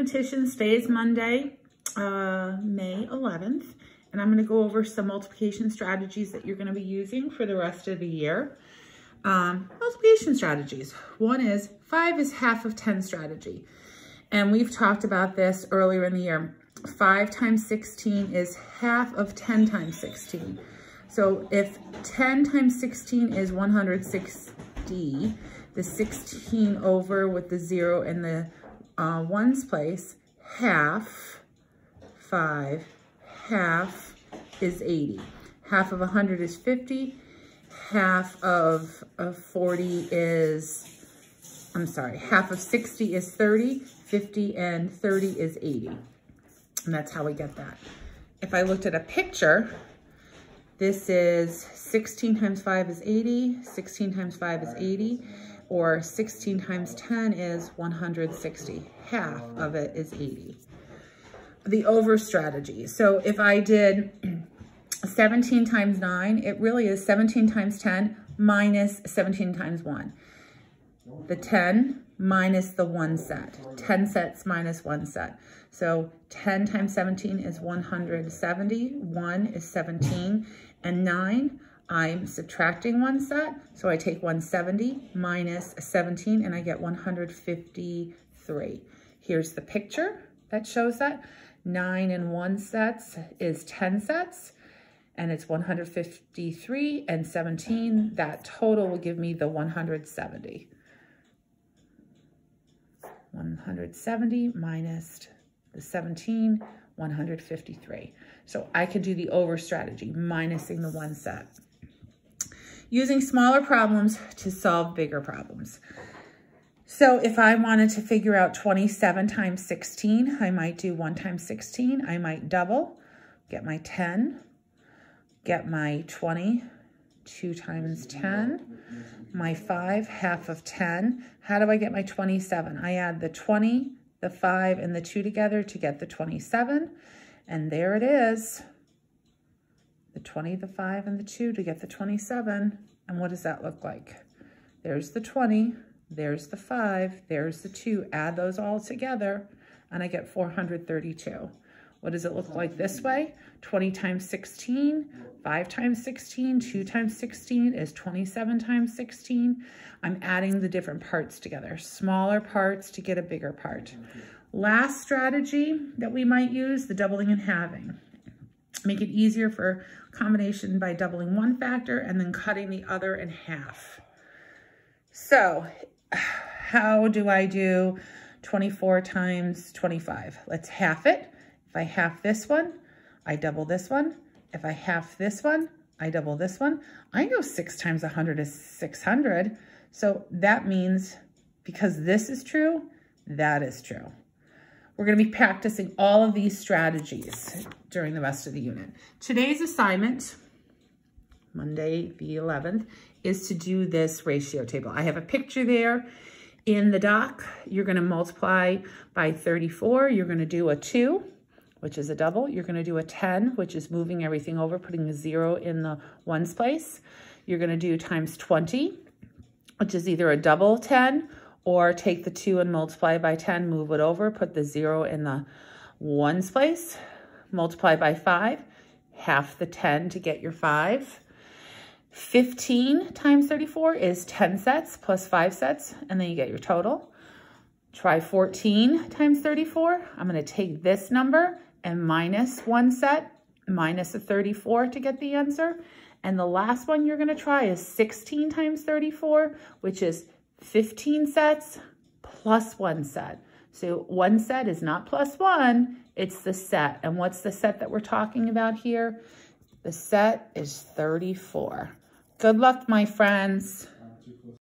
mathematicians. Today is Monday, May 11th, and I'm going to go over some multiplication strategies that you're going to be using for the rest of the year. Multiplication strategies. One is 5 is half of 10 strategy. And we've talked about this earlier in the year. 5 times 16 is half of 10 times 16. So if 10 times 16 is 160, the 16 over with the 0 in the ones place, half 5, half is 80. Half of 100 is 50. Half of 40 is, half of 60 is 30. 50 and 30 is 80. And that's how we get that. If I looked at a picture, this is 16 times 5 is 80. 16 times 5 is 80. Or 16 times 10 is 160. Half of it is 80. The over strategy. So if I did 17 times 9, it really is 17 times 10 minus 17 times 1. The 10 minus the 1 set. 10 sets minus 1 set. So 10 times 17 is 170. 1 is 17. And 9, I'm subtracting 1 set. So I take 170 minus 17 and I get 153. Here's the picture that shows that. 9 and 1 sets is 10 sets. And it's 153 and 17. That total will give me the 170. 170 minus the 17, 153. So I could do the over strategy, minusing the 1 set. Using smaller problems to solve bigger problems. So if I wanted to figure out 27 times 16, I might do 1 times 16. I might double, get my 10, get my 20, 2 times 10, my 5, half of 10. How do I get my 27? I add the 20, the 5, and the 2 together to get the 27. And there it is. The 20, the 5, and the 2 to get the 27. And what does that look like? There's the 20, there's the 5, there's the 2. Add those all together, and I get 432. What does it look like this way? 20 times 16, 5 times 16, 2 times 16 is 27 times 16. I'm adding the different parts together, smaller parts to get a bigger part. Last strategy that we might use, the doubling and halving. Make it easier for combination by doubling one factor and then cutting the other in half. So how do I do 24 times 25? Let's half it. If I half this one, I double this one. If I half this one, I double this one. I know 6 times 100 is 600. So that means because this is true, that is true. We're going to be practicing all of these strategies during the rest of the unit. Today's assignment, Monday the 11th, is to do this ratio table. I have a picture there in the doc. You're going to multiply by 34. You're going to do a 2. Which is a double. You're going to do a 10, which is moving everything over, putting a 0 in the ones place. You're going to do times 20, which is either a double 10 or take the 2 and multiply by 10, move it over, put the 0 in the ones place, multiply by 5, half the 10 to get your 5. 15 times 34 is 10 sets plus 5 sets, and then you get your total. Try 14 times 34. I'm going to take this number and minus 1 set, minus a 34 to get the answer. And the last one you're going to try is 16 times 34, which is 15 sets plus 1 set. So 1 set is not plus 1, it's the set. And what's the set that we're talking about here? The set is 34. Good luck, my friends.